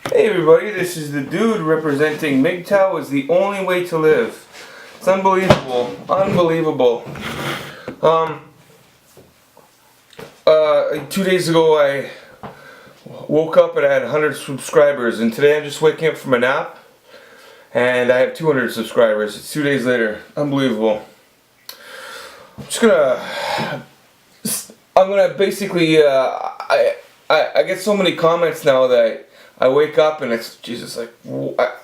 Hey everybody, this is the dude representing MGTOW is the only way to live. It's unbelievable. Unbelievable. 2 days ago I woke up and I had 100 subscribers, and today I'm just waking up from a nap and I have 200 subscribers. It's 2 days later. Unbelievable. I'm gonna basically I get so many comments now that I wake up and it's Jesus, like,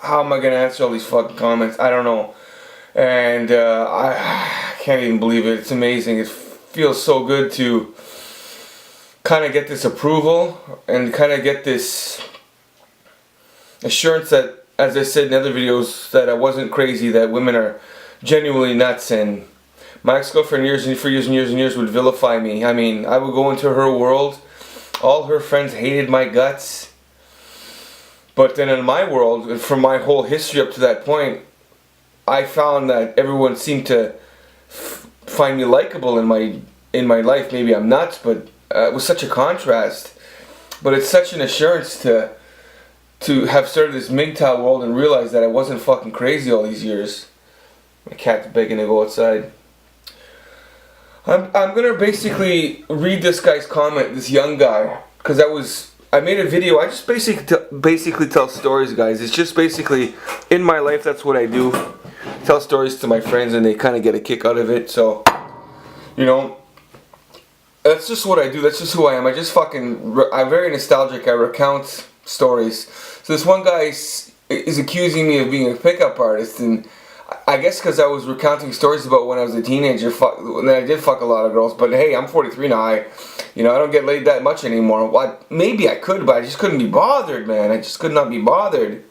how am I gonna answer all these fucking comments? I don't know, and I can't even believe it. It's amazing. It feels so good to kind of get this approval and kind of get this assurance that, as I said in other videos, that I wasn't crazy, that women are genuinely nuts. And my ex-girlfriend for years and years would vilify me. I mean, I would go into her world. All her friends hated my guts. But then in my world, and from my whole history up to that point, I found that everyone seemed to find me likable in my life. Maybe I'm nuts, but it was such a contrast. But it's such an assurance to have started this MGTOW world and realize that I wasn't fucking crazy all these years. My cat's begging to go outside. I'm gonna basically read this guy's comment, this young guy, because I made a video. I just basically tell stories, guys. It's just basically in my life. That's what I do. Tell stories to my friends, and they kind of get a kick out of it. So, you know, that's just what I do. That's just who I am. I'm very nostalgic. I recount stories. So this one guy is accusing me of being a pickup artist, and I guess because I was recounting stories about when I was a teenager, when I did fuck a lot of girls. But hey, I'm 43 now. I don't get laid that much anymore. Maybe I could, but I just couldn't be bothered, man. I just could not be bothered.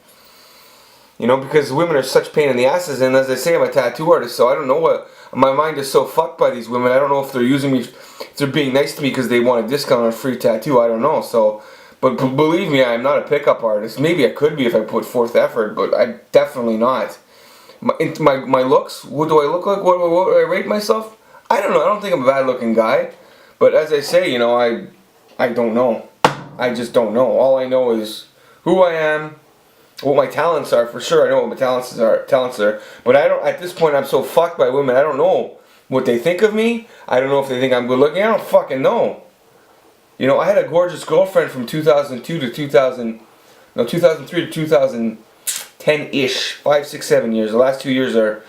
Because women are such pain in the asses. And as I say, I'm a tattoo artist, so I don't know what. My mind is so fucked by these women. I don't know if they're using me, if they're being nice to me because they want a discount on a free tattoo. I don't know. So, but believe me, I'm not a pickup artist. Maybe I could be if I put forth effort, but I'm definitely not. My looks, what do I look like? What do I rate myself? I don't know. I don't think I'm a bad looking guy. But as I say, I don't know. I just don't know. All I know is who I am, what my talents are. For sure, I know what my talents are. But I don't. At this point, I'm so fucked by women. I don't know what they think of me. I don't know if they think I'm good looking. I don't fucking know. I had a gorgeous girlfriend from 2003 to 2010-ish, 5, 6, 7 years. The last 2 years are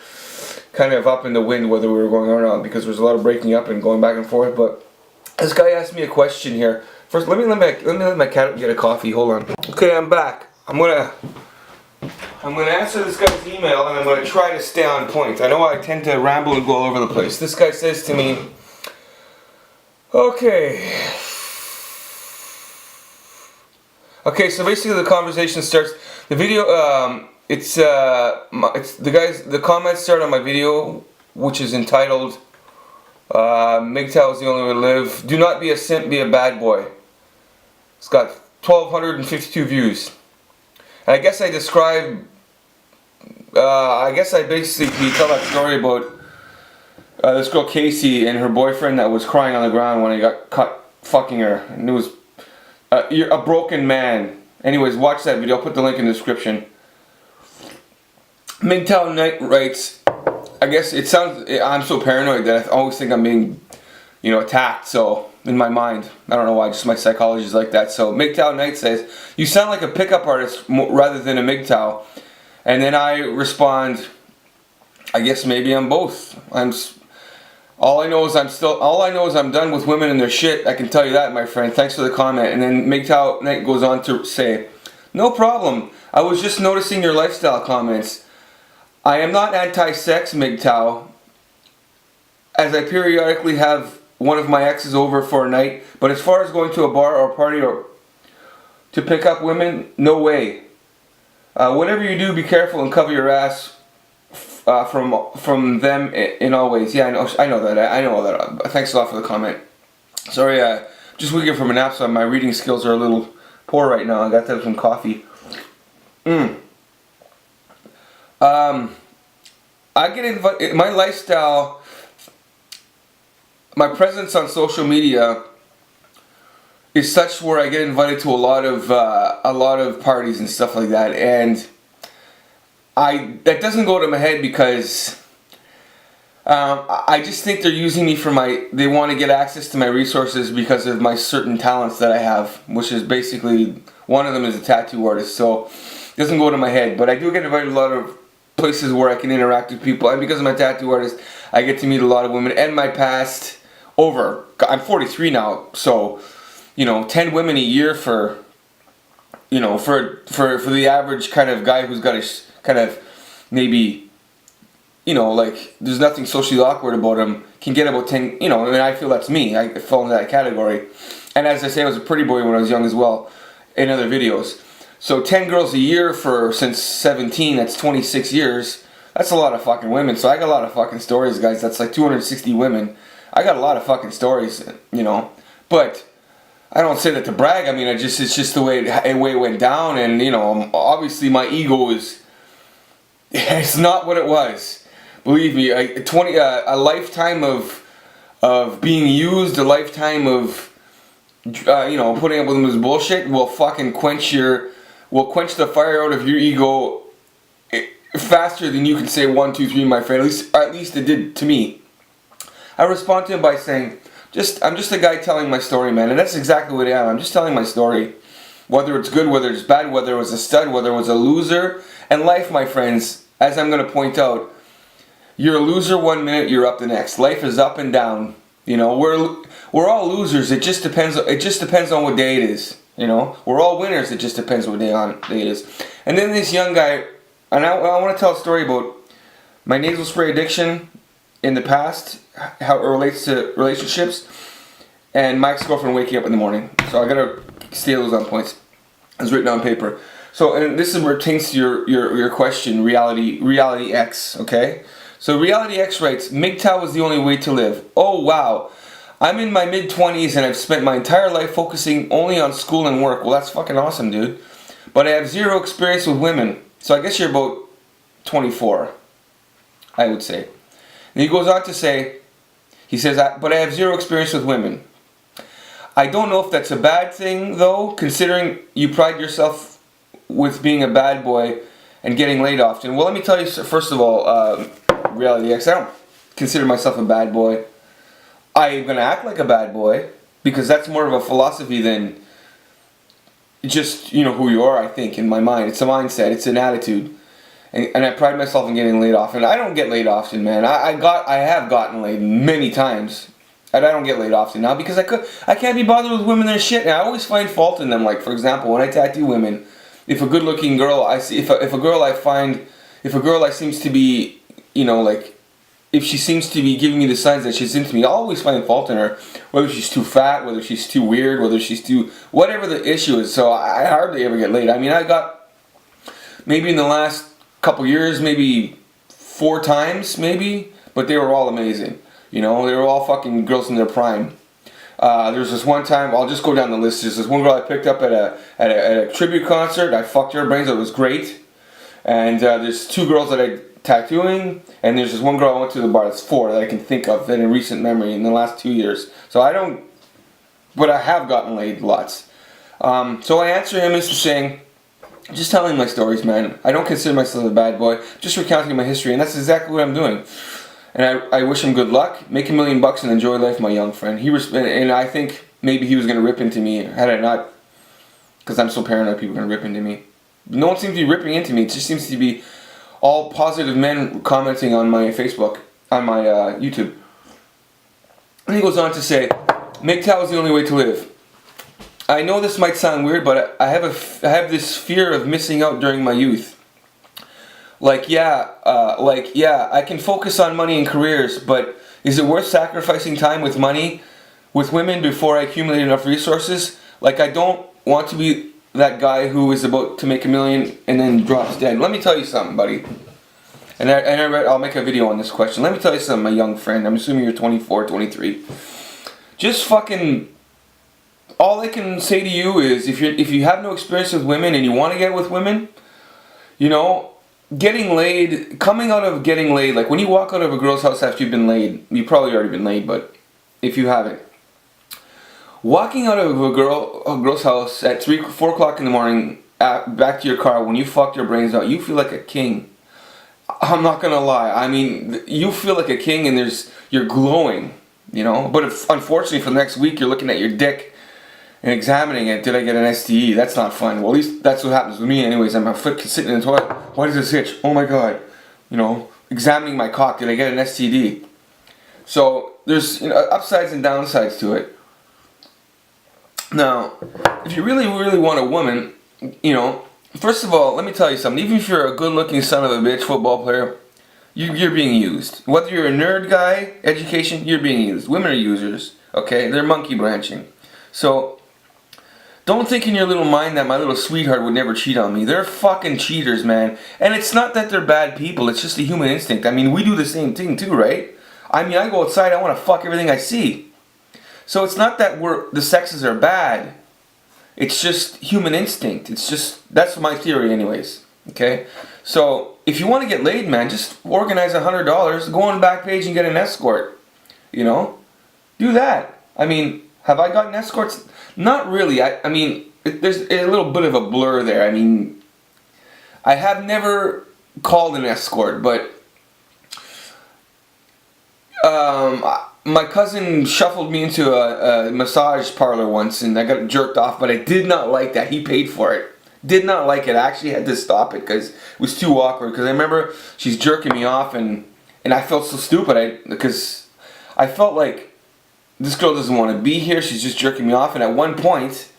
kind of up in the wind whether we were going on or not, because there's a lot of breaking up and going back and forth. But this guy asked me a question here. First, let me let my cat get a coffee. Hold on. Okay, I'm back. I'm gonna answer this guy's email, and I'm gonna try to stay on point. I know I tend to ramble and go all over the place. This guy says to me, okay, so basically the conversation starts. The video, the comments start on my video, which is entitled, MGTOW is the only way to live. Do not be a simp, be a bad boy. It's got 1,252 views. And I guess I basically tell that story about this girl Casey and her boyfriend that was crying on the ground when he got caught fucking her. And it was, you're a broken man. Anyways, watch that video. I'll put the link in the description. MGTOW Knight writes, I guess I'm so paranoid that I always think I'm being, attacked. So, in my mind, I don't know why, just my psychology is like that. So, MGTOW Knight says, you sound like a pickup artist rather than a MGTOW. And then I respond, I guess maybe I'm both. All I know is I'm done with women and their shit. I can tell you that, my friend. Thanks for the comment. And then MGTOW Knight goes on to say, no problem. I was just noticing your lifestyle comments. I am not anti-sex, MGTOW, as I periodically have one of my exes over for a night. But as far as going to a bar or a party or to pick up women, no way. Whatever you do, be careful and cover your ass from them in all ways. Yeah, I know that. Thanks a lot for the comment. Sorry, just waking up from a nap, so my reading skills are a little poor right now. I got to have some coffee. I get invited. My lifestyle, my presence on social media is such where I get invited to a lot of parties and stuff like that, and that doesn't go to my head because I just think they're using me for they want to get access to my resources because of my certain talents that I have, which is basically, one of them is a tattoo artist, so it doesn't go to my head. But I do get invited to a lot of places where I can interact with people, and because of my tattoo artist, I get to meet a lot of women, and my past I'm 43 now, so, 10 women a year for the average kind of guy who's got a kind of maybe, like, there's nothing socially awkward about him, can get about 10, and I feel that's me. I fall into that category. And as I say, I was a pretty boy when I was young as well, in other videos. So 10 girls a year since 17, that's 26 years. That's a lot of fucking women. So I got a lot of fucking stories, guys. That's like 260 women. I got a lot of fucking stories, But I don't say that to brag. I mean, it's just the way it went down, and obviously my ego it's not what it was. Believe me, a lifetime of being used, a lifetime of putting up with this bullshit will fucking quench the fire out of your ego faster than you can say 1, 2, 3, my friend. At least it did to me. I respond to him by saying, I'm just a guy telling my story, man, and that's exactly what I am. I'm just telling my story. Whether it's good, whether it's bad, whether it was a stud, whether it was a loser. And life, my friends, as I'm going to point out, you're a loser one minute, you're up the next. Life is up and down. We're all losers. It just depends on what day it is. We're all winners. It just depends what day it is. And then this young guy, and I want to tell a story about my nasal spray addiction in the past, how it relates to relationships, and my ex-girlfriend waking up in the morning. So I gotta stay those on points. It's written on paper. So, and this is where it pertains to your question, reality X, okay? So Reality X writes, MGTOW is the only way to live. Oh wow, I'm in my mid-20s and I've spent my entire life focusing only on school and work. Well, that's fucking awesome, dude. But I have zero experience with women. So I guess you're about 24, I would say. And he goes on to say, he says, but I have zero experience with women. I don't know if that's a bad thing, though, considering you pride yourself with being a bad boy and getting laid often. Well, let me tell you, first of all, Reality X, I don't consider myself a bad boy. I'm going to act like a bad boy, because that's more of a philosophy than just, who you are, I think, in my mind. It's a mindset, it's an attitude. And I pride myself in getting laid often. I don't get laid often, man. I have gotten laid many times. And I don't get laid often now because I can't be bothered with women and shit. And I always find fault in them. Like, for example, when I tattoo women, if a good-looking girl I see, if a girl I seems to be, if she seems to be giving me the signs that she's into me, I always find fault in her. Whether she's too fat, whether she's too weird, whether she's too, whatever the issue is. So I hardly ever get laid. I mean, I got maybe in the last couple years, maybe 4 times, maybe, but they were all amazing. They were all fucking girls in their prime. There's this one time, I'll just go down the list. There's this one girl I picked up at a tribute concert. I fucked her brains. It was great. And there's 2 girls that I tattooing, and there's this one girl I went to the bar. That's 4 that I can think of in recent memory in the last 2 years. So but I have gotten laid lots. So I answer him as saying, just telling my stories, man. I don't consider myself a bad boy. Just recounting my history, and that's exactly what I'm doing. And I wish him good luck. Make $1 million and enjoy life, my young friend. And I think maybe he was going to rip into me had I not, because I'm so paranoid people are going to rip into me. No one seems to be ripping into me. It just seems to be all positive men commenting on my Facebook, on my YouTube. And he goes on to say, MGTOW is the only way to live. I know this might sound weird, but I have this fear of missing out during my youth. I can focus on money and careers, but is it worth sacrificing time with money, with women, before I accumulate enough resources? Like, I don't want to be that guy who is about to make $1 million and then drops dead. Let me tell you something, buddy. I'll make a video on this question. Let me tell you something, my young friend. I'm assuming you're 24, 23. Just fucking, all I can say to you is, if you have no experience with women and you want to get with women, getting laid, coming out of getting laid, like when you walk out of a girl's house after you've been laid, you've probably already been laid, but if you haven't, Walking out of a girl's house at 4 o'clock in the morning, back to your car when you fucked your brains out, you feel like a king. I'm not gonna lie. I mean, you feel like a king, and you're glowing, you know. But unfortunately, for the next week, you're looking at your dick and examining it. Did I get an STE? That's not fun. Well, at least that's what happens with me, anyways. I'm my foot sitting in the toilet. Why does this itch? Oh my god, you know. Examining my cock. Did I get an STD? So there's, you know, upsides and downsides to it. Now, if you really, really want a woman, you know, first of all, let me tell you something. Even if you're a good-looking son of a bitch football player, you're being used. Whether you're a nerd guy, education, you're being used. Women are users, okay? They're monkey branching. So, don't think in your little mind that my little sweetheart would never cheat on me. They're fucking cheaters, man. And it's not that they're bad people. It's just a human instinct. I mean, we do the same thing too, right? I mean, I go outside, I want to fuck everything I see. So it's not that the sexes are bad. It's just human instinct. It's just, that's my theory anyways. Okay? So, if you want to get laid, man, just organize $100, go on Backpage and get an escort. You know? Do that. I mean, have I gotten escorts? Not really. I mean, there's a little bit of a blur there. I mean, I have never called an escort, but my cousin shuffled me into a massage parlor once, and I got jerked off, but I did not like that. He paid for it. Did not like it. I actually had to stop it because it was too awkward. Because I remember she's jerking me off, and I felt so stupid. Because I felt like this girl doesn't want to be here. She's just jerking me off. And at one point,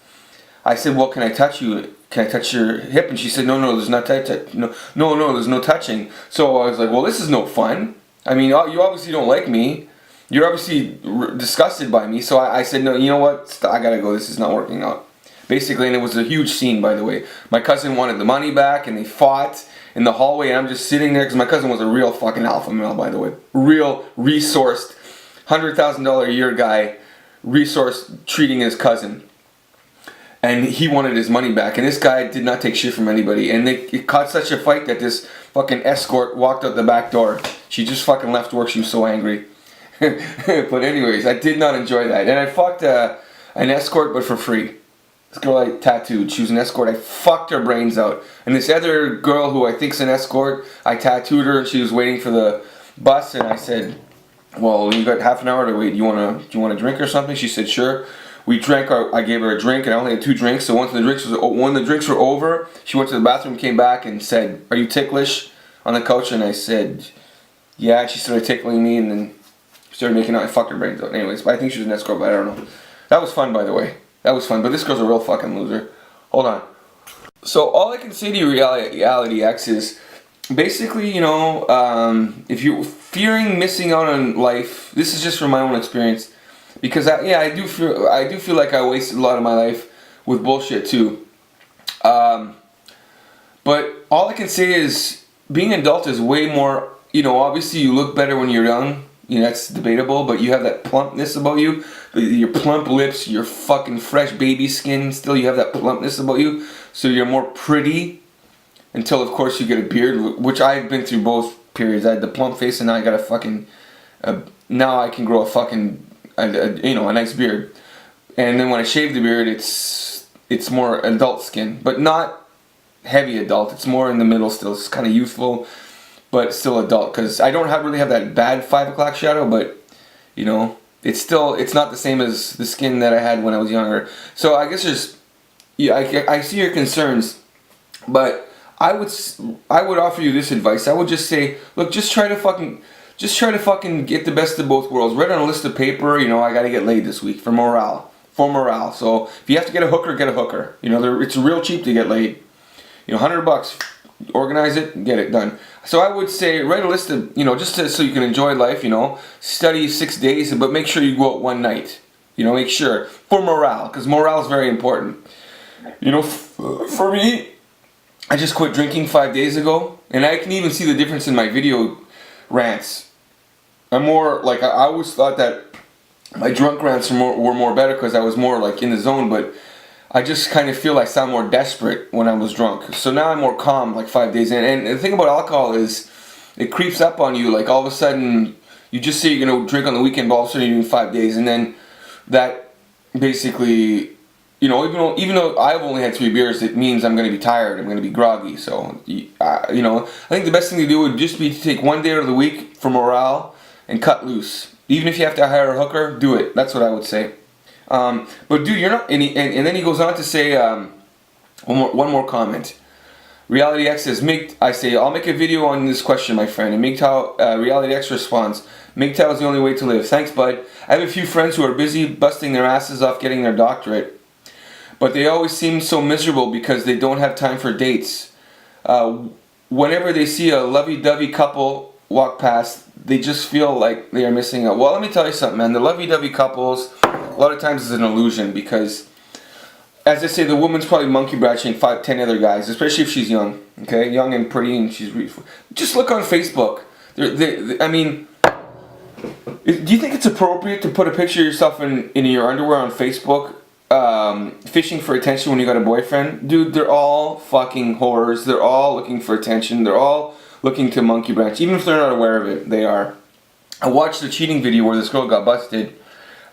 I said, "Well, can I touch you? Can I touch your hip?" And she said, "No, there's not no, there's no touching." So I was like, "Well, this is no fun. I mean, you obviously don't like me. You're obviously disgusted by me." So I said, "No, you know what? I gotta go. This is not working out." Basically, and it was a huge scene, by the way. My cousin wanted the money back, and they fought in the hallway, and I'm just sitting there, because my cousin was a real fucking alpha male, by the way. Real, resourced, $100,000 a year guy, resourced, treating his cousin. And he wanted his money back, and this guy did not take shit from anybody. And it caught such a fight that this fucking escort walked out the back door. She just fucking left work, she was so angry. But anyways, I did not enjoy that. And I fucked an escort, but for free. This girl I tattooed, she was an escort. I fucked her brains out. And this other girl who I think's an escort, I tattooed her, and she was waiting for the bus, and I said, "Well, you got half an hour to wait. Do you want a drink or something?" She said, "Sure." We drank. I gave her a drink, and I only had 2 drinks. So when the drinks were over, she went to the bathroom, came back, and said, "Are you ticklish on the couch?" And I said, "Yeah." And she started tickling me, and then started making out. I fucked her brains out. Anyways, but I think she was an escort, but I don't know. That was fun, by the way. That was fun, but this girl's a real fucking loser. Hold on. So all I can say to you, Reality X, is basically, you know, if you're fearing missing out on life, this is just from my own experience, because I do feel like I wasted a lot of my life with bullshit too. But all I can say is being an adult is way more. You know, obviously you look better when you're young. You know, that's debatable, but you have that plumpness about you. Your plump lips, your fucking fresh baby skin, still you have that plumpness about you. So you're more pretty until, of course, you get a beard, which I've been through both periods. I had the plump face, and now I got a fucking, now I can grow a fucking, you know, a nice beard. And then when I shave the beard, it's more adult skin, but not heavy adult. It's more in the middle still. It's kind of youthful, but still adult, because I don't really have that bad 5 o'clock shadow, but, you know, it's not the same as the skin that I had when I was younger. So I guess I see your concerns, but I would offer you this advice. I would just say, look, just try to fucking get the best of both worlds. Write on a list of paper, you know, I gotta get laid this week for morale. So if you have to get a hooker, get a hooker. You know, it's real cheap to get laid. You know, $100. Organize it, get it done. So I would say write a list of, you know, just so you can enjoy life, you know. Study 6 days, but make sure you go out one night. You know, make sure. For morale, because morale is very important. You know, for me, I just quit drinking 5 days ago, and I can even see the difference in my video rants. I'm more, like, I always thought that my drunk rants were more better because I was more, like, in the zone, but I just kind of feel I sound more desperate when I was drunk. So now I'm more calm, like 5 days in. And the thing about alcohol is it creeps up on you. Like all of a sudden, you just say you're going to drink on the weekend, but all of a sudden you're doing 5 days. And then that basically, you know, even though I've only had 3 beers, it means I'm going to be tired. I'm going to be groggy. So, you know, I think the best thing to do would just be to take 1 day out of the week for morale and cut loose. Even if you have to hire a hooker, do it. That's what I would say. But dude, you're not. And then he goes on to say one more comment. Reality X says, I say, I'll make a video on this question, my friend. And MGTOW, Reality X responds, MGTOW is the only way to live. Thanks, bud. I have a few friends who are busy busting their asses off getting their doctorate, but they always seem so miserable because they don't have time for dates. Whenever they see a Lovey Dovey couple walk past, they just feel like they are missing out. Well, let me tell you something, man. The Lovey Dovey couples, a lot of times is an illusion because, as I say, the woman's probably monkey branching 5, 10 other guys, especially if she's young, okay? Young and pretty, and she's just look on Facebook. I mean, do you think it's appropriate to put a picture of yourself in your underwear on Facebook, fishing for attention when you got a boyfriend? Dude, they're all fucking whores. They're all looking for attention. They're all looking to monkey branch, even if they're not aware of it. They are. I watched the cheating video where this girl got busted.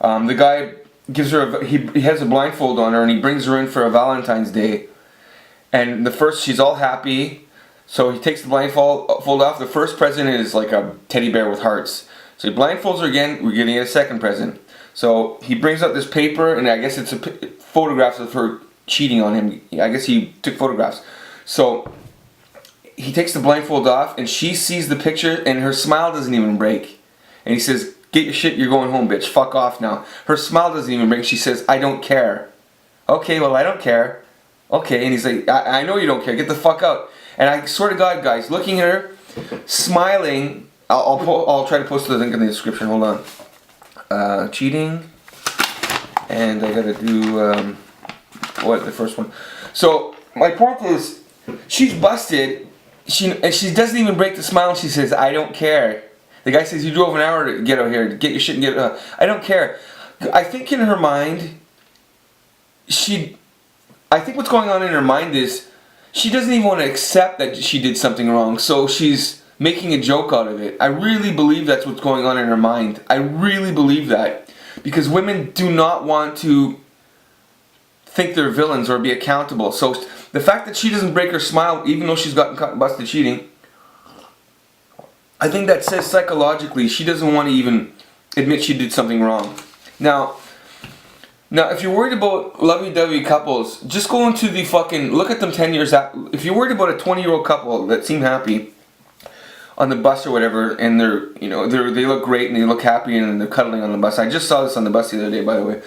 The guy gives her he has a blindfold on her and he brings her in for a Valentine's Day, and she's all happy, so he takes the blindfold off. The first present is like a teddy bear with hearts, so he blindfolds her again. We're getting a second present, so he brings out this paper, and I guess it's photographs of her cheating on him. I guess he took photographs. So he takes the blindfold off and she sees the picture and her smile doesn't even break, and he says, "Get your shit, you're going home, bitch. Fuck off now." Her smile doesn't even break. She says, "I don't care." Okay, well, I don't care. Okay, and he's like, I know you don't care. Get the fuck out. And I swear to God, guys, looking at her, smiling. I'll try to post the link in the description. Hold on. Cheating. And I gotta do, the first one. So, my point is, she's busted. And she doesn't even break the smile and she says, "I don't care." The guy says, "You drove an hour to get out here, to get your shit and get out." I don't care. I think in her mind, I think what's going on in her mind is she doesn't even want to accept that she did something wrong, so she's making a joke out of it. I really believe that's what's going on in her mind. I really believe that. Because women do not want to think they're villains or be accountable. So the fact that she doesn't break her smile, even though she's gotten caught busted cheating, I think that says psychologically she doesn't want to even admit she did something wrong. Now, if you're worried about lovey-dovey couples, just go into the look at them 10 years out. If you're worried about a 20-year-old couple that seem happy on the bus or whatever, and they look great and they look happy and they're cuddling on the bus. I just saw this on the bus the other day, by the way.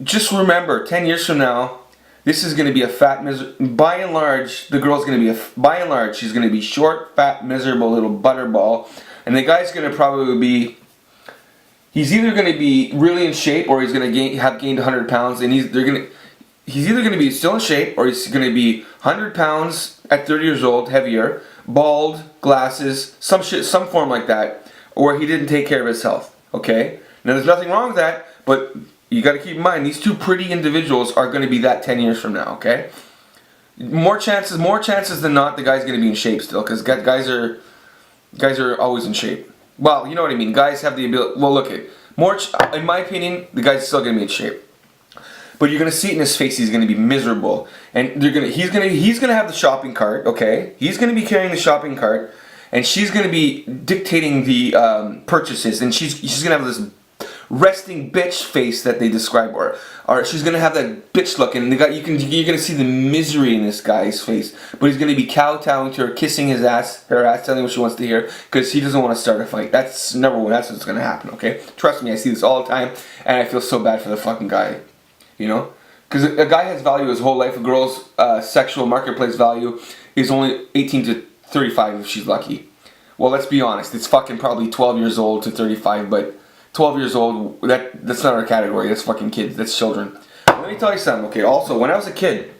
Just remember, 10 years from now, this is going to be a fat, by and large, the girl's going to be by and large, she's going to be short, fat, miserable little butterball. And the guy's going to probably be, he's either going to be really in shape or he's going to have gained 100 pounds. And he's either going to be still in shape or he's going to be 100 pounds at 30 years old, heavier, bald, glasses, some form like that. Or he didn't take care of his health, okay? Now there's nothing wrong with that, but you got to keep in mind, these two pretty individuals are going to be that 10 years from now, okay? More chances than not, the guy's going to be in shape still, because guys are always in shape. Well, you know what I mean. Guys have the ability. Well, look at in my opinion, the guy's still going to be in shape. But you're going to see it in his face. He's going to be miserable, and he's going to have the shopping cart, okay? He's going to be carrying the shopping cart, and she's going to be dictating the purchases, and she's going to have this resting bitch face that they describe, or she's gonna have that bitch look, and you're gonna see the misery in this guy's face. But he's gonna be kowtowing to her, kissing her ass, telling her what she wants to hear, because he doesn't want to start a fight. That's number one. That's what's gonna happen. Okay, trust me, I see this all the time, and I feel so bad for the fucking guy. You know, because a guy has value his whole life. A girl's sexual marketplace value is only 18 to 35 if she's lucky. Well, let's be honest. It's fucking probably 12 years old to 35, but 12 years old, that's not our category. That's fucking kids. That's children. Let me tell you something, okay? Also, when I was a kid,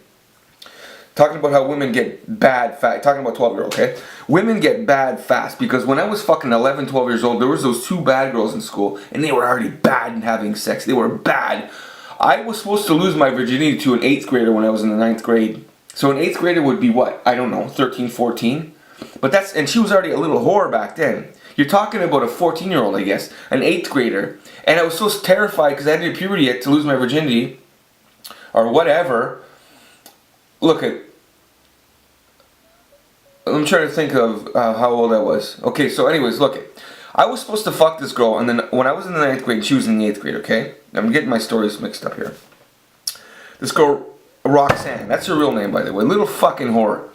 talking about how women get bad fast, talking about 12-year-old, okay? Women get bad fast, because when I was fucking 11, 12 years old, there was those 2 bad girls in school, and they were already bad in having sex. They were bad. I was supposed to lose my virginity to an 8th grader when I was in the 9th grade. So an 8th grader would be what? I don't know, 13, 14? And she was already a little whore back then. You're talking about a 14-year-old, I guess, an 8th grader. And I was so terrified because I hadn't hit puberty yet to lose my virginity or whatever. Look at, I'm trying to think of how old I was. Okay, so anyways, look at, I was supposed to fuck this girl, and then when I was in the 9th grade, she was in the 8th grade, okay? I'm getting my stories mixed up here. This girl, Roxanne, that's her real name, by the way, little fucking whore.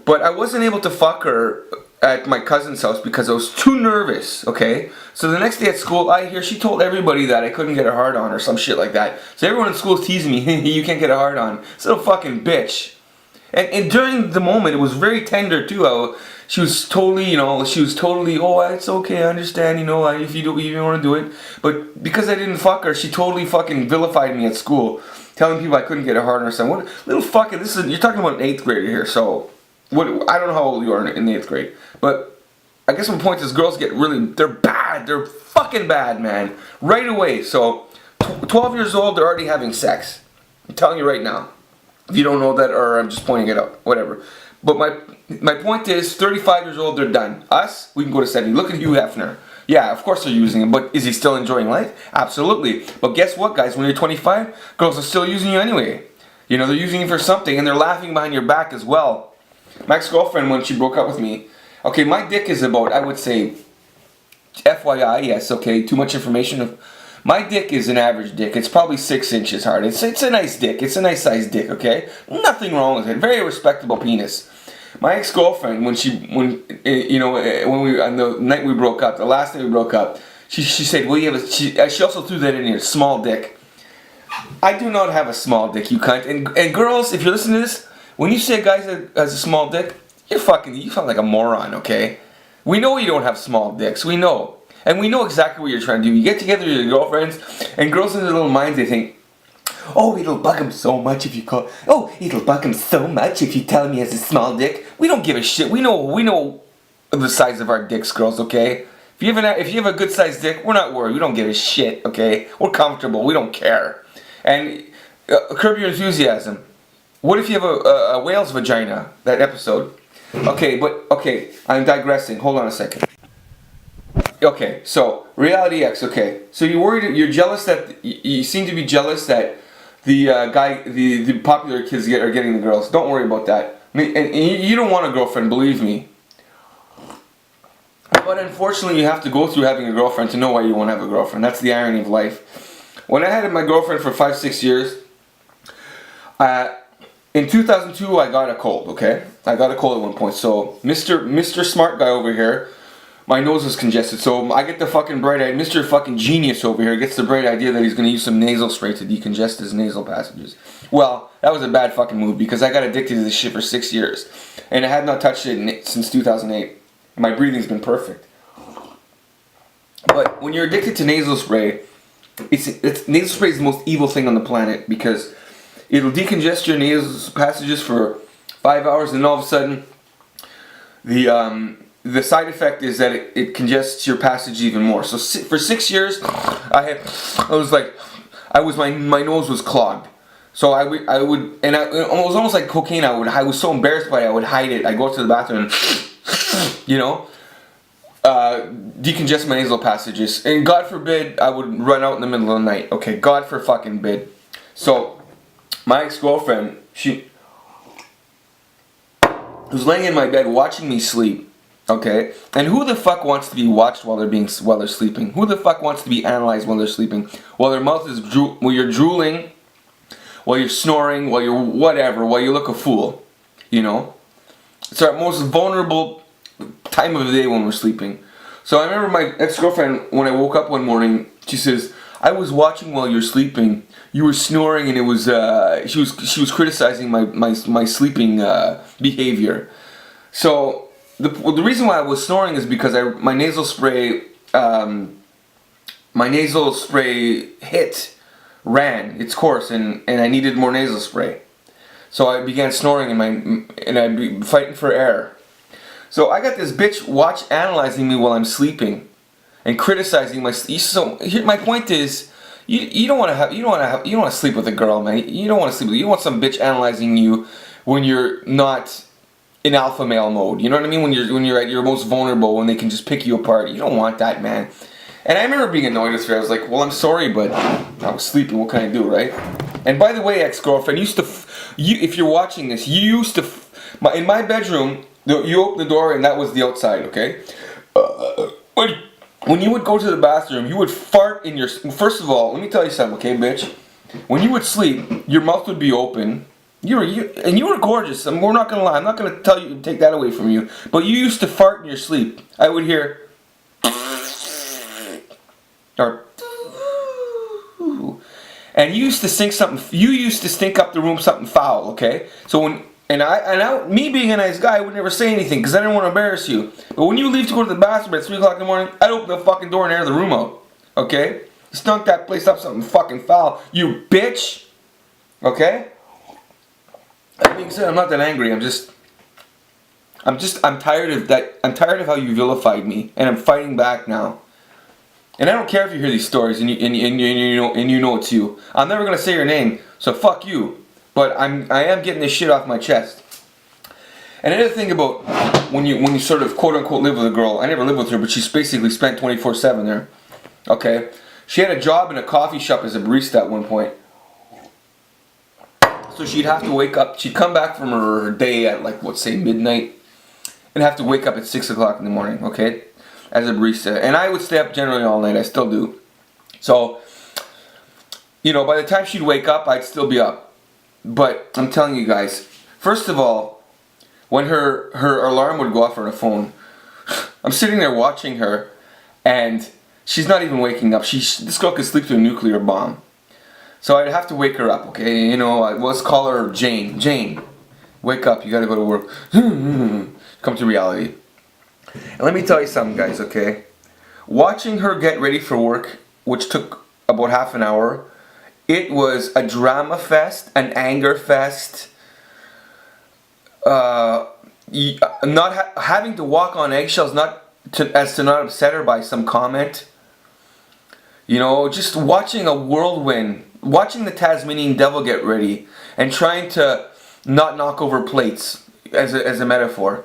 But I wasn't able to fuck her at my cousin's house because I was too nervous, okay? So the next day at school, I hear she told everybody that I couldn't get a hard on or some shit like that. So everyone in school is teasing me, you can't get a hard on. This little fucking bitch. And during the moment, it was very tender too. She was totally, you know, oh, it's okay, I understand, you know, if you want to do it. But because I didn't fuck her, she totally fucking vilified me at school, telling people I couldn't get a hard on or something. What little fucking, you're talking about an 8th grader here, so, I don't know how old you are in the 8th grade, but I guess my point is girls get really, they're bad, they're fucking bad, man, right away. So, 12 years old, they're already having sex. I'm telling you right now. If you don't know that, or I'm just pointing it out, whatever. But my point is, 35 years old, they're done. Us, we can go to 70. Look at Hugh Hefner. Yeah, of course they're using him, but is he still enjoying life? Absolutely. But guess what, guys? When you're 25, girls are still using you anyway. You know, they're using you for something, and they're laughing behind your back as well. My ex-girlfriend, when she broke up with me, okay, my dick is about, I would say, FYI, yes, okay, too much information. My dick is an average dick. It's probably 6 inches hard. It's a nice dick. It's a nice sized dick, okay? Nothing wrong with it. Very respectable penis. My ex-girlfriend, on the night we broke up, the last night we broke up, she said, well, you have she also threw that in here, small dick. I do not have a small dick, you cunt. And girls, if you're listening to this, when you say a guy has a small dick, you sound like a moron, okay? We know you don't have small dicks. We know. And we know exactly what you're trying to do. You get together with your girlfriends, and girls in their little minds, they think, oh, it'll bug him so much if you tell him he has a small dick. We don't give a shit. We know the size of our dicks, girls, okay? If you have a good sized dick, we're not worried. We don't give a shit, okay? We're comfortable. We don't care. And Curb Your Enthusiasm. What if you have a whale's vagina? That episode. Okay, I'm digressing. Hold on a second. Okay, so Reality X. Okay, so you're jealous that you seem to be jealous that the popular kids are getting the girls. Don't worry about that. And you don't want a girlfriend, believe me. But unfortunately, you have to go through having a girlfriend to know why you won't have a girlfriend. That's the irony of life. When I had my girlfriend for 5-6 years, in 2002 I got a cold. Okay, I got a cold at one point. So Mr. Smart Guy over here. My nose is congested, so I get the fucking bright idea. Mr. fucking Genius over here gets the bright idea that he's going to use some nasal spray to decongest his nasal passages. Well, that was a bad fucking move because I got addicted to this shit for 6 years. And I have not touched it since 2008. My breathing's been perfect. But when you're addicted to nasal spray, nasal spray is the most evil thing on the planet because it'll decongest your nasal passages for 5 hours and all of a sudden the side effect is that it congests your passage even more. So for 6 years, my nose was clogged. So it was almost like cocaine. I was so embarrassed by it, I would hide it. I'd go to the bathroom and, decongest my nasal passages. And God forbid, I would run out in the middle of the night. Okay, God for fucking bid. So, my ex-girlfriend, she was laying in my bed watching me sleep. Okay, and who the fuck wants to be watched while they're sleeping? Who the fuck wants to be analyzed while they're sleeping? While their mouth is while you're drooling, while you're snoring, while you're whatever, while you look a fool, you know? It's our most vulnerable time of the day when we're sleeping. So I remember my ex-girlfriend, when I woke up one morning, she says, I was watching while you're sleeping. You were snoring, and it was she was criticizing my sleeping behavior. So the reason why I was snoring is because my nasal spray ran its course, and I needed more nasal spray. So I began snoring and I'd be fighting for air. So I got this bitch analyzing me while I'm sleeping and criticizing my sleep. So here, my point is, you don't want to sleep with a girl, man. You don't want to sleep with. You want some bitch analyzing you when you're not in alpha male mode. You know what I mean? When you're at your most vulnerable, when they can just pick you apart. You don't want that, man. And I remember being annoyed with her. I was like, well, I'm sorry, but I was sleeping. What can I do, right? And by the way, ex-girlfriend, if you're watching this, you used to, in my bedroom, you open the door and that was the outside, okay? When you would go to the bathroom, you would fart in your, first of all, let me tell you something, okay, bitch? When you would sleep, your mouth would be open. You were gorgeous. I mean, we're not gonna lie. I'm not gonna tell you, take that away from you. But you used to fart in your sleep. I would hear, or, and you used to stink something. You used to stink up the room something foul. Okay. So when me being a nice guy, I would never say anything because I didn't want to embarrass you. But when you leave to go to the bathroom at 3 o'clock in the morning, I'd open the fucking door and air the room out. Okay. You stunk that place up something fucking foul. You bitch. Okay. That being said, I'm not that angry. I'm tired of that. I'm tired of how you vilified me, and I'm fighting back now. And I don't care if you hear these stories and you know it's you. I'm never gonna say your name, so fuck you. But I am getting this shit off my chest. And another thing about when you sort of quote unquote live with a girl, I never lived with her, but she's basically spent 24/7 there. Okay, she had a job in a coffee shop as a barista at one point. So she'd have to wake up. She'd come back from her day at like, let's say midnight, and have to wake up at 6 o'clock in the morning. Okay, as a barista, and I would stay up generally all night. I still do. So, you know, by the time she'd wake up, I'd still be up. But I'm telling you guys, first of all, when her alarm would go off on her phone, I'm sitting there watching her, and she's not even waking up. This girl could sleep through a nuclear bomb. So I'd have to wake her up, okay? You know, let's call her Jane. Jane, wake up, you gotta go to work. Come to reality. And let me tell you something, guys, okay? Watching her get ready for work, which took about half an hour, it was a drama fest, an anger fest, having to walk on eggshells, as to not upset her by some comment. You know, just watching a whirlwind, watching the Tasmanian devil get ready, and trying to not knock over plates, as a metaphor.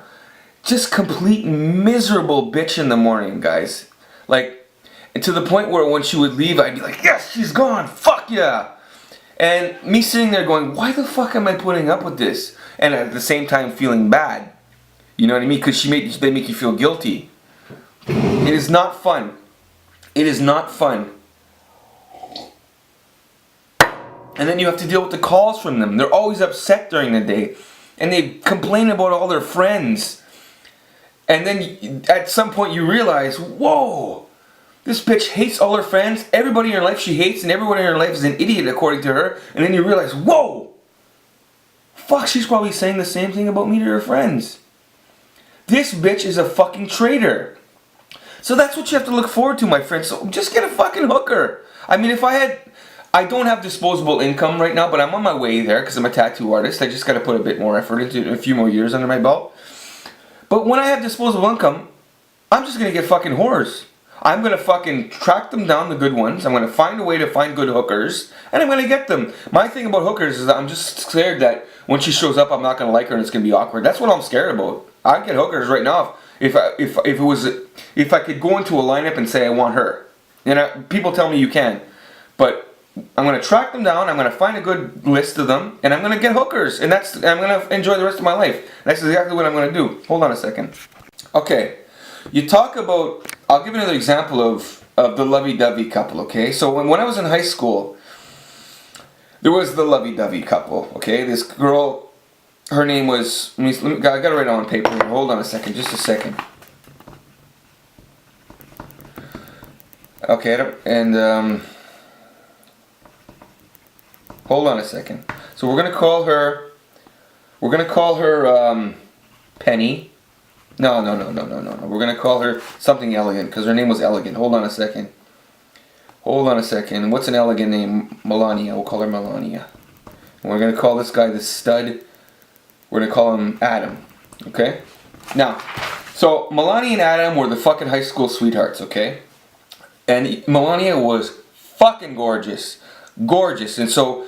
Just complete miserable bitch in the morning, guys. Like, and to the point where when she would leave, I'd be like, yes, she's gone, fuck yeah. And me sitting there going, why the fuck am I putting up with this? And at the same time feeling bad. You know what I mean? Because they make you feel guilty. It is not fun. It is not fun. And then you have to deal with the calls from them. They're always upset during the day. And they complain about all their friends. And then at some point you realize, whoa, this bitch hates all her friends. Everybody in her life she hates, and everyone in her life is an idiot according to her. And then you realize, whoa, fuck, she's probably saying the same thing about me to her friends. This bitch is a fucking traitor. So that's what you have to look forward to, my friend. So just get a fucking hooker. I mean, I don't have disposable income right now, but I'm on my way there because I'm a tattoo artist. I just got to put a bit more effort into, a few more years under my belt. But when I have disposable income, I'm just going to get fucking whores. I'm going to fucking track them down, the good ones. I'm going to find a way to find good hookers, and I'm going to get them. My thing about hookers is that I'm just scared that when she shows up, I'm not going to like her and it's going to be awkward. That's what I'm scared about. I'd get hookers right now if I could go into a lineup and say I want her. And people tell me you can, but I'm going to track them down, I'm going to find a good list of them, and I'm going to get hookers, and I'm going to enjoy the rest of my life. That's exactly what I'm going to do. Hold on a second. Okay, you talk about, I'll give you another example of the Lovey Dovey couple, okay? So when I was in high school, there was the Lovey Dovey couple, okay? This girl, her name was, I got to write it on paper here. Hold on a second, just a second. Okay, and hold on a second. So we're gonna call her Penny. No. We're gonna call her something elegant because her name was Elegant. Hold on a second. What's an elegant name? Milania. We'll call her Milania. And we're gonna call this guy the stud. We're gonna call him Adam. Okay? Now, so Milania and Adam were the fucking high school sweethearts, okay? And Milania was fucking gorgeous. Gorgeous. And so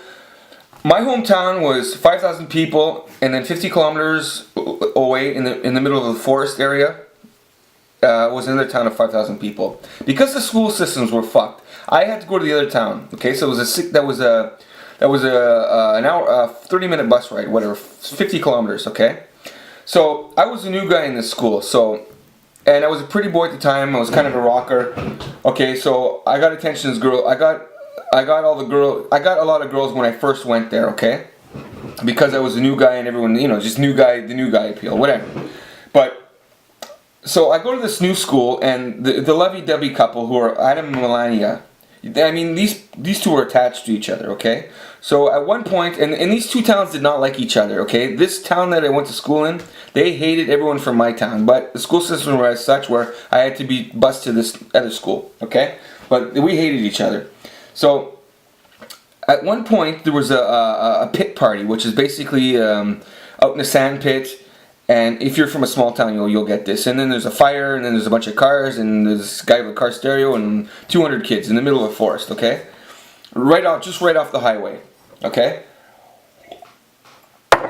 my hometown was 5,000 people, and then 50 kilometers away in the middle of the forest area was another town of 5,000 people. Because the school systems were fucked, I had to go to the other town. Okay, so it was an hour, 30-minute bus ride, whatever, 50 kilometers. Okay, so I was a new guy in this school. And I was a pretty boy at the time. I was kind of a rocker. Okay, so I got attention as girl. I got a lot of girls when I first went there. Okay, because I was a new guy and everyone, just the new guy appeal, whatever. But so I go to this new school, and the Lovey Dovey couple, who are Adam and Milania, I mean, these two were attached to each other, okay? So at one point, and these two towns did not like each other, okay? This town that I went to school in, they hated everyone from my town, but the school system were as such where I had to be bused to this other school, okay? But we hated each other. So at one point, there was a pit party, which is basically out in a sand pit. And if you're from a small town, you'll get this. And then there's a fire, and then there's a bunch of cars, and there's this guy with a car stereo, and 200 kids in the middle of a forest, okay? Just right off the highway, okay?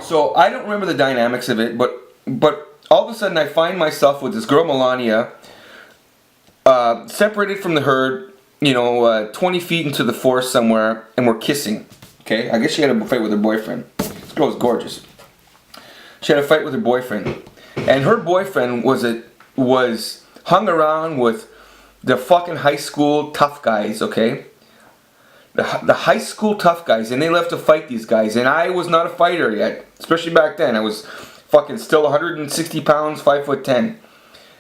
So I don't remember the dynamics of it, but all of a sudden I find myself with this girl Milania, separated from the herd, 20 feet into the forest somewhere, and we're kissing, okay? I guess she had a fight with her boyfriend. This girl was gorgeous. She had a fight with her boyfriend, and her boyfriend was hung around with the fucking high school tough guys, okay? The high school tough guys, and they left to fight these guys, and I was not a fighter yet, especially back then. I was fucking still 160 pounds, 5'10",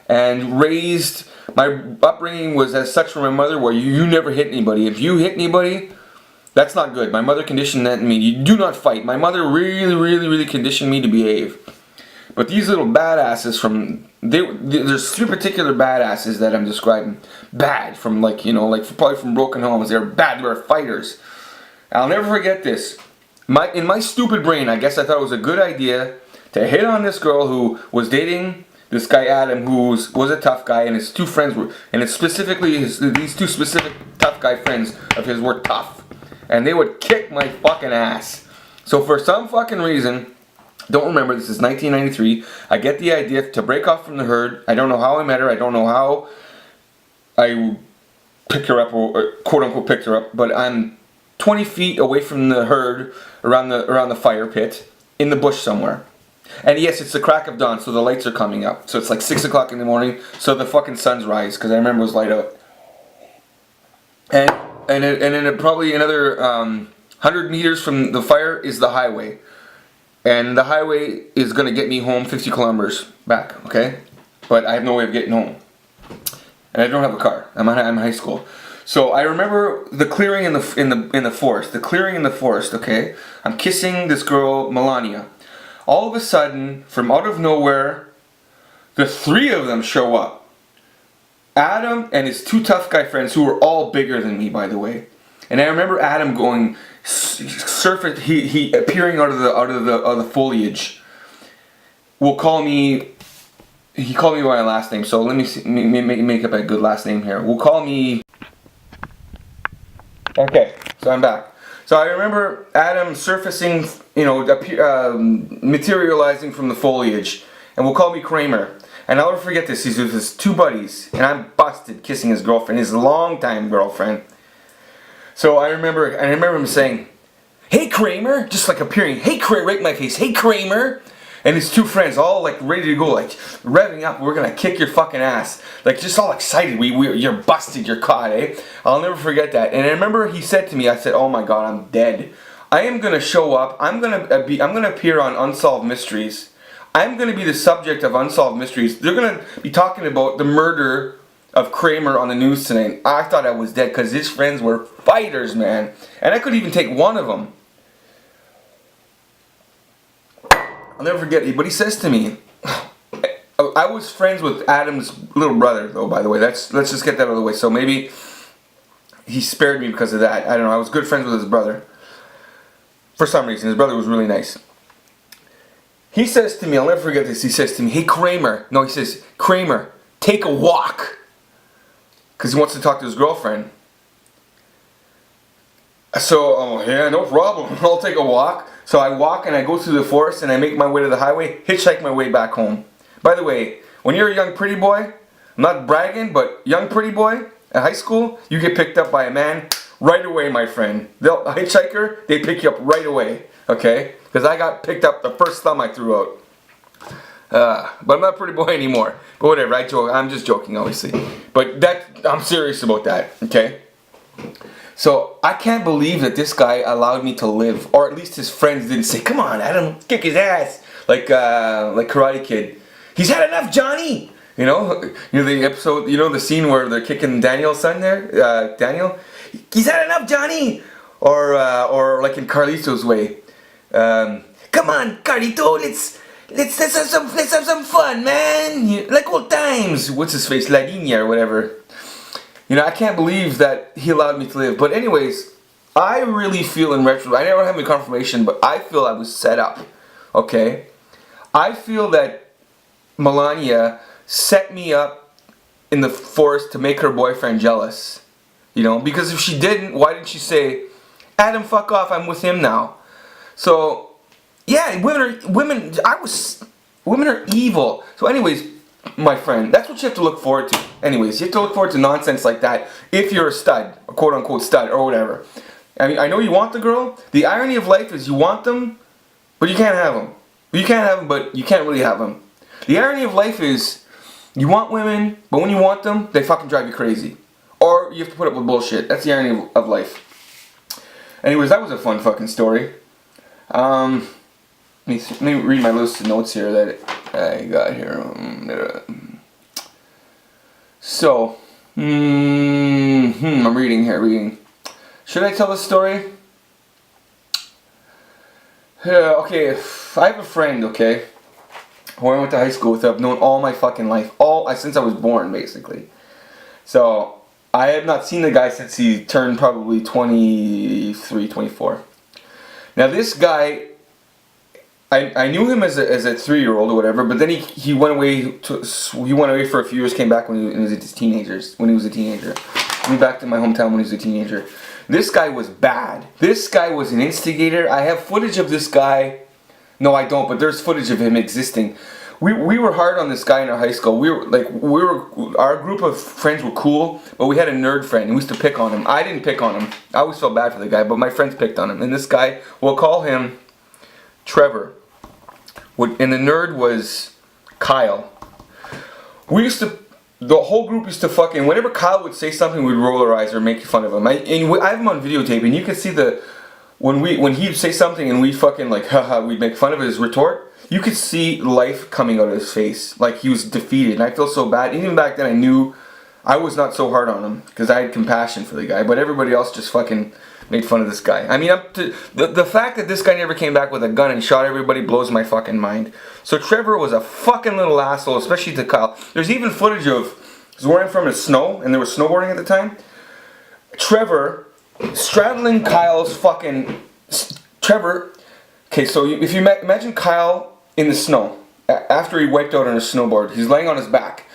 and raised. My upbringing was as such from my mother, where you never hit anybody. If you hit anybody, that's not good. My mother conditioned that in me. You do not fight. My mother really conditioned me to behave. But these little badasses there's three particular badasses that I'm describing. Bad from probably from broken homes. They're bad. They were fighters. I'll never forget this. In my stupid brain, I guess I thought it was a good idea to hit on this girl who was dating this guy Adam, who was a tough guy, and his two friends were, and it's specifically these two specific tough guy friends of his were tough. And they would kick my fucking ass. So for some fucking reason, don't remember, this is 1993, I get the idea to break off from the herd. I don't know how I met her. I don't know how I picked her up, or quote unquote picked her up. But I'm 20 feet away from the herd, around the fire pit, in the bush somewhere. And yes, it's the crack of dawn, so the lights are coming up. So it's like 6 o'clock in the morning, so the fucking sun's rise, because I remember it was light out. And then probably another 100 meters from the fire is the highway. And the highway is going to get me home 50 kilometers back, okay? But I have no way of getting home. And I don't have a car. I'm in high school. So I remember the clearing in the forest. The clearing in the forest, okay? I'm kissing this girl, Milania. All of a sudden, from out of nowhere, the three of them show up. Adam and his two tough guy friends, who were all bigger than me, by the way. And I remember Adam going surfing. He appearing out of the foliage. He called me by my last name. So let me see, make up a good last name here. We'll call me. Okay, so I'm back. So I remember Adam surfacing, materializing from the foliage, and we'll call me Kraemer. And I'll never forget this. He's with his two buddies, and I'm busted kissing his girlfriend, his longtime girlfriend. So I remember him saying, "Hey Kraemer," just like appearing, "Hey Kraemer," right in my face, "Hey Kraemer," and his two friends all like ready to go, like revving up. We're gonna kick your fucking ass, like just all excited. You're busted, you're caught, eh? I'll never forget that. And I remember he said to me, I said, "Oh my God, I'm dead. I am gonna show up. I'm gonna appear on Unsolved Mysteries. I'm going to be the subject of Unsolved Mysteries. They're going to be talking about the murder of Kraemer on the news tonight." I thought I was dead because his friends were fighters, man. And I couldn't even take one of them. I'll never forget it, but he says to me, I was friends with Adam's little brother, though, by the way. Let's just get that out of the way. So maybe he spared me because of that. I don't know. I was good friends with his brother. For some reason, his brother was really nice. He says to me, I'll never forget this, he says to me, "Hey Kraemer," no, he says, "Kraemer, take a walk." Because he wants to talk to his girlfriend. So, oh yeah, no problem. I'll take a walk. So I walk and I go through the forest and I make my way to the highway, hitchhike my way back home. By the way, when you're a young pretty boy, I'm not bragging, but young pretty boy at high school, you get picked up by a man right away, my friend. A hitchhiker, they pick you up right away, okay? Because I got picked up the first thumb I threw out. But I'm not a pretty boy anymore. But whatever, I'm just joking, obviously. But I'm serious about that, okay? So I can't believe that this guy allowed me to live, or at least his friends didn't say, "Come on, Adam, kick his ass," like Karate Kid. He's had enough, Johnny. You know the episode. You know the scene where they're kicking Daniel's son there. Daniel, he's had enough, Johnny. Or like in Carlito's Way. Come on, Carlito, let's have some fun, man. Like old times. What's his face, La Niña or whatever. You know, I can't believe that he allowed me to live. But anyways, I really feel in retro, I never have any confirmation, but I feel I was set up, okay? I feel that Milania set me up in the forest to make her boyfriend jealous. You know, because if she didn't, why didn't she say, "Adam, fuck off, I'm with him now"? So, yeah, women are evil. So anyways, my friend, that's what you have to look forward to. Anyways, you have to look forward to nonsense like that if you're a stud, a quote-unquote stud, or whatever. I mean, I know you want the girl. The irony of life is you want them, but you can't have them. You can't have them, but you can't really have them. The irony of life is you want women, but when you want them, they fucking drive you crazy. Or you have to put up with bullshit. That's the irony of life. Anyways, that was a fun fucking story. Let me read my list of notes here that I got here. So, I'm reading. Should I tell this story? Okay, I have a friend, okay, who I went to high school with. I've known all my fucking life, since I was born, basically. So, I have not seen the guy since he turned probably 23, 24. Now, this guy, I knew him as a 3-year-old or whatever, but then he went away for a few years, came back when he was a teenager. Moved back to my hometown when he was a teenager. This guy was bad. This guy was an instigator. I have footage of this guy. No, I don't, but there's footage of him existing. We were hard on this guy in our high school. Our group of friends were cool, but we had a nerd friend, and we used to pick on him. I didn't pick on him. I always felt bad for the guy, but my friends picked on him. And this guy, we'll call him Trevor. And the nerd was Kyle. The whole group used to fucking, whenever Kyle would say something, we'd roll our eyes or make fun of him. I have him on videotape, and you can see when he'd say something and we'd fucking like, haha, we'd make fun of his retort, you could see life coming out of his face. Like he was defeated, and I felt so bad. Even back then I knew I was not so hard on him, because I had compassion for the guy, but everybody else just fucking made fun of this guy. I mean, the fact that this guy never came back with a gun and shot everybody blows my fucking mind. So Trevor was a fucking little asshole, especially to Kyle. There's even footage of, where I'm from is snow, and there was snowboarding at the time. Trevor straddling Kyle's fucking... Okay, so if you imagine Kyle in the snow, after he wiped out on his snowboard, he's laying on his back.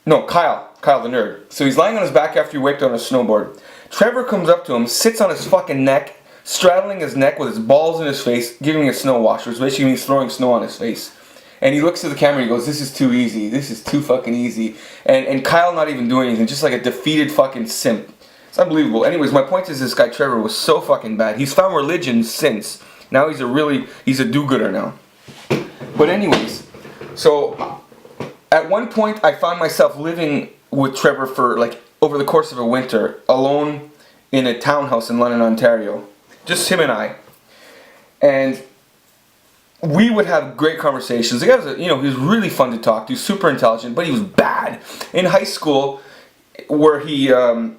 No, Kyle the nerd. So he's lying on his back after he wiped out on his snowboard. Trevor comes up to him, sits on his fucking neck, straddling his neck with his balls in his face, giving a snow wash, which basically means throwing snow on his face. And he looks at the camera and he goes, "This is too easy. This is too fucking easy." And Kyle not even doing anything, just like a defeated fucking simp. It's unbelievable. Anyways, my point is this guy Trevor was so fucking bad. He's found religion since. Now he's a do-gooder now. But anyways, so at one point I found myself living with Trevor for like over the course of a winter, alone in a townhouse in London, Ontario. Just him and I. And we would have great conversations. The guy was, he was really fun to talk to, super intelligent, but he was bad. In high school, where he, to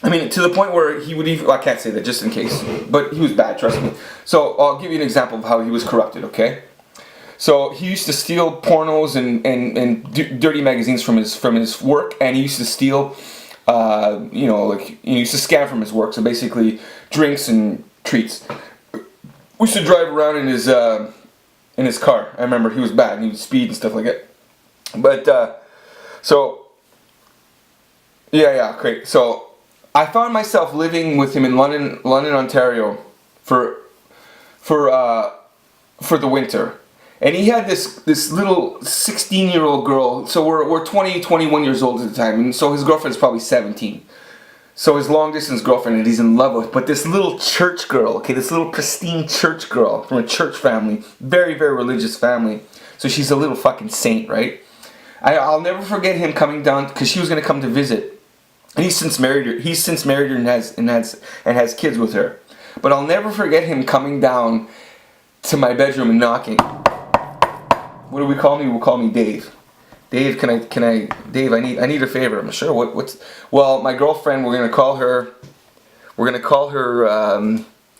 the point where he would even, well, I can't say that just in case, but he was bad, trust me. So I'll give you an example of how he was corrupted, okay? So he used to steal pornos and dirty magazines from his work, and he used to steal, he used to scam from his work. So basically, drinks and treats. We used to drive around in his car. I remember he was bad, and he would speed and stuff like that. But great. So I found myself living with him in London, Ontario, for the winter, and he had this little 16-year-old girl. So we're 20, 21 years old at the time, and so his girlfriend's probably 17. So his long distance girlfriend that he's in love with, but this little church girl, okay, this little pristine church girl from a church family, very, very religious family. So she's a little fucking saint, right? I'll never forget him coming down because she was gonna come to visit, and he's since married her. He's since married her and has kids with her. But I'll never forget him coming down to my bedroom and knocking. What do we call me? We'll call me Dave. Dave, Dave, I need a favor. I'm sure. Well, my girlfriend, we're gonna call her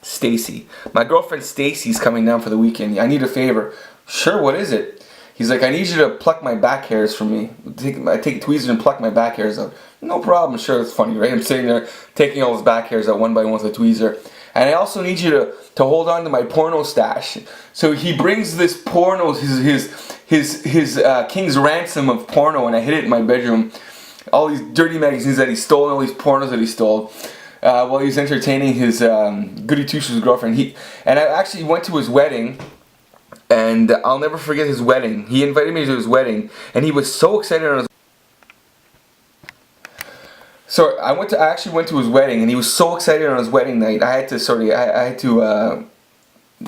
Stacy. My girlfriend Stacy's coming down for the weekend. I need a favor. Sure, what is it? He's like, I need you to pluck my back hairs from me. I take a tweezer and pluck my back hairs out. No problem. Sure, that's funny, right? I'm sitting there taking all his back hairs out one by one with a tweezer. And I also need you to hold on to my porno stash. So he brings this porno, his king's ransom of porno, and I hid it in my bedroom. All these dirty magazines that he stole, and all these pornos that he stole, while he was entertaining his goody two-shoes girlfriend. And I actually went to his wedding, and I'll never forget his wedding. He invited me to his wedding, and he was so excited on his. So I actually went to his wedding, and he was so excited on his wedding night. I had to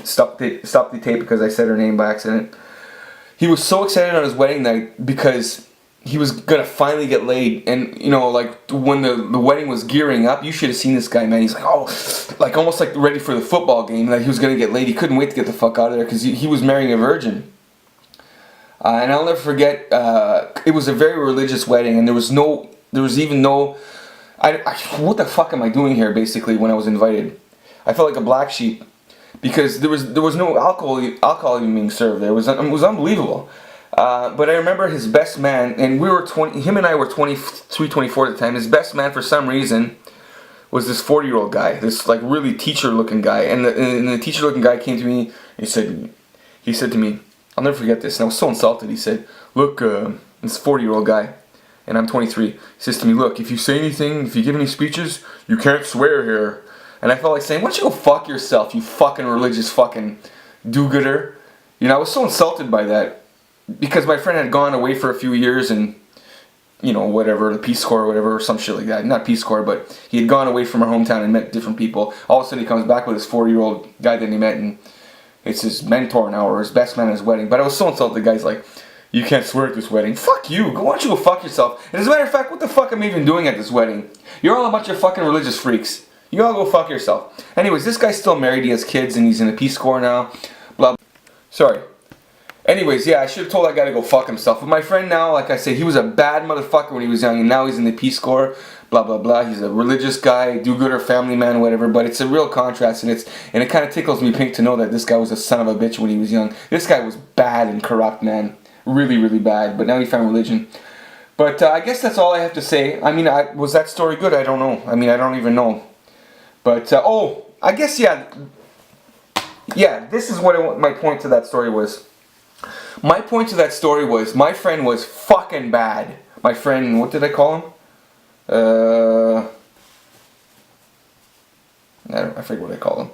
stop the tape because I said her name by accident. He was so excited on his wedding night because he was gonna finally get laid, and you know, like when the wedding was gearing up, you should have seen this guy, man. He's like, oh, like almost like ready for the football game. That he was gonna get laid. He couldn't wait to get the fuck out of there because he was marrying a virgin. And I'll never forget. It was a very religious wedding, and there was even no. What the fuck am I doing here? Basically, when I was invited, I felt like a black sheep because there was no alcohol even being served there. It was unbelievable. But I remember his best man, and him and I were 23, 24 at the time. His best man, for some reason, was this 40-year-old guy, this like really teacher-looking guy. And the teacher-looking guy came to me. He said to me, I'll never forget this. And I was so insulted. He said, "Look, this 40-year-old guy." And I'm 23. He says to me, "Look, if you say anything, if you give any speeches, you can't swear here." And I felt like saying, "Why don't you go fuck yourself, you fucking religious fucking do-gooder?" You know, I was so insulted by that because my friend had gone away for a few years and, you know, whatever, the Peace Corps or whatever, or some shit like that. Not Peace Corps, but he had gone away from our hometown and met different people. All of a sudden he comes back with this 40-year-old guy that he met, and it's his mentor now, or his best man at his wedding. But I was so insulted. The guy's like, "You can't swear at this wedding." Fuck you. Why don't you go fuck yourself? And as a matter of fact, what the fuck am I even doing at this wedding? You're all a bunch of fucking religious freaks. You all go fuck yourself. Anyways, this guy's still married. He has kids, and he's in the Peace Corps now. Blah. Sorry. Anyways, yeah, I should have told that guy to go fuck himself. But my friend now, like I said, he was a bad motherfucker when he was young, and now he's in the Peace Corps. Blah blah blah. He's a religious guy, do-gooder, family man, whatever. But it's a real contrast, and it kind of tickles me pink to know that this guy was a son of a bitch when he was young. This guy was bad and corrupt, man. Really, really bad. But now he found religion. But I guess that's all I have to say. I mean, was that story good? I don't know. I mean, I don't even know. But I guess yeah. This is what my point to that story was. My point to that story was my friend was fucking bad. My friend, what did I call him? I forget what I called him.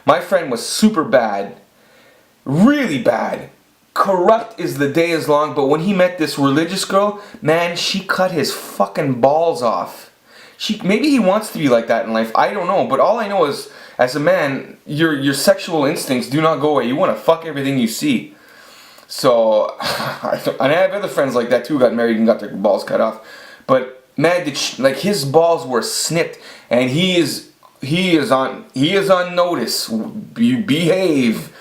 My friend was super bad. Really bad. Corrupt as the day is long, but when he met this religious girl, man, she cut his fucking balls off. Maybe he wants to be like that in life, I don't know, but all I know is, as a man, your sexual instincts do not go away. You want to fuck everything you see. So, and I have other friends like that too, got married and got their balls cut off. But man, his balls were snipped, and he is on notice. Behave.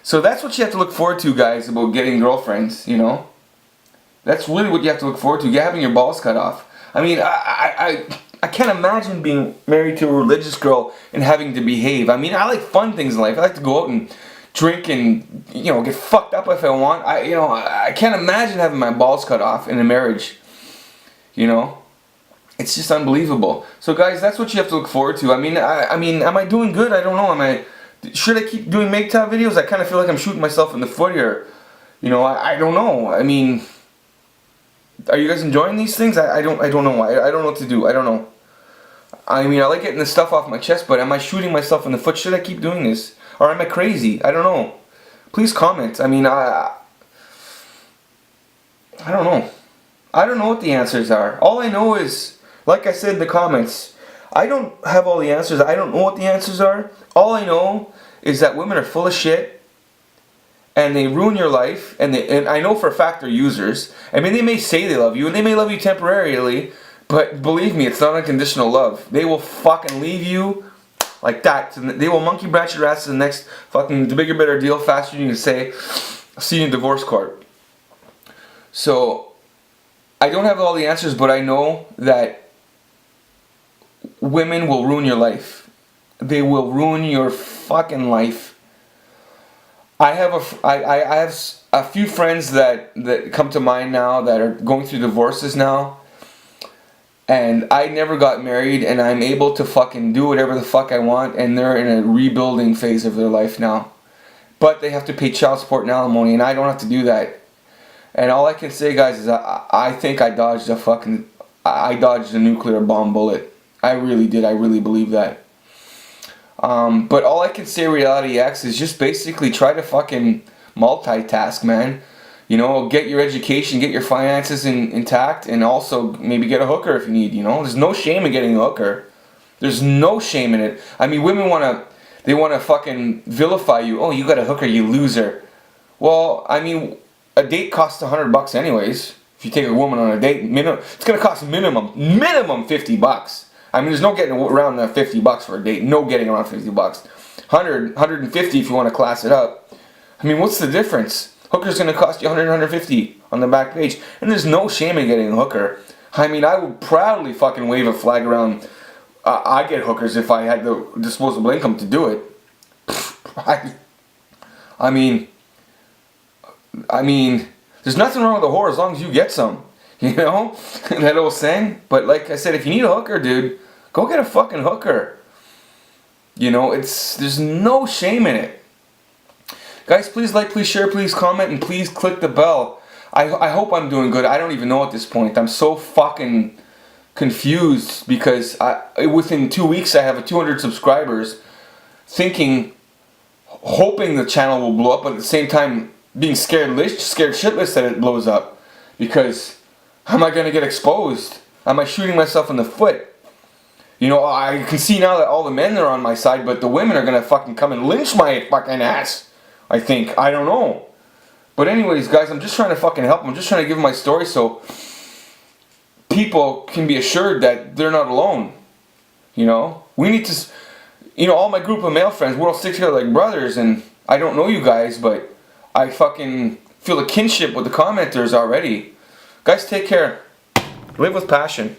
So that's what you have to look forward to, guys, about getting girlfriends, you know? That's really what you have to look forward to, having your balls cut off. I mean, I can't imagine being married to a religious girl and having to behave. I mean, I like fun things in life. I like to go out and drink and, you know, get fucked up if I want. I can't imagine having my balls cut off in a marriage, you know? It's just unbelievable. So, guys, that's what you have to look forward to. I mean, am I doing good? I don't know. Should I keep doing MGTOW videos? I kind of feel like I'm shooting myself in the foot here. You know, I don't know. I mean, are you guys enjoying these things? I don't know. I don't know what to do. I don't know. I mean, I like getting the stuff off my chest, but am I shooting myself in the foot? Should I keep doing this? Or am I crazy? I don't know. Please comment. I mean, I don't know. I don't know what the answers are. All I know is, like I said in the comments, I don't have all the answers. I don't know what the answers are. All I know is that women are full of shit, and they ruin your life, and I know for a fact they're users. I mean, they may say they love you, and they may love you temporarily, but believe me, it's not unconditional love. They will fucking leave you like that. They will monkey branch your ass to the next fucking, the bigger, better deal faster than you can say, see you in divorce court. So, I don't have all the answers, but I know that women will ruin your life. They will ruin your fucking life. I have a few friends that come to mind now that are going through divorces now. And I never got married, and I'm able to fucking do whatever the fuck I want, and they're in a rebuilding phase of their life now. But they have to pay child support and alimony, and I don't have to do that. And all I can say, guys, is I think I dodged a nuclear bomb bullet. I really did. I really believe that. But all I can say, Reality X, is just basically try to fucking multitask, man. You know, get your education, get your finances intact, and also maybe get a hooker if you need, you know. There's no shame in getting a hooker. There's no shame in it. I mean, women want to fucking vilify you. Oh, you got a hooker, you loser. Well, I mean, a date costs $100 anyways. If you take a woman on a date, it's going to cost minimum $50. I mean, there's no getting around that $50 for a date. No getting around $50. 100, 150 if you want to class it up. I mean, what's the difference? Hooker's going to cost you 100, 150 on the back page. And there's no shame in getting a hooker. I mean, I would proudly fucking wave a flag around. I get hookers if I had the disposable income to do it. I mean, there's nothing wrong with a whore as long as you get some. You know? That old saying. But like I said, if you need a hooker, dude, go get a fucking hooker. You know, there's no shame in it. Guys, please like, please share, please comment, and please click the bell. I hope I'm doing good. I don't even know at this point. I'm so fucking confused because within 2 weeks I have 200 subscribers, hoping the channel will blow up, but at the same time being scared shitless that it blows up. Because am I going to get exposed? Am I shooting myself in the foot? You know, I can see now that all the men are on my side, but the women are going to fucking come and lynch my fucking ass. I think. I don't know. But anyways, guys, I'm just trying to fucking help. I'm just trying to give my story so people can be assured that they're not alone. You know? We need to... You know, all my group of male friends, we're all stick together like brothers, and I don't know you guys, but I fucking feel a kinship with the commenters already. Guys, take care. Live with passion.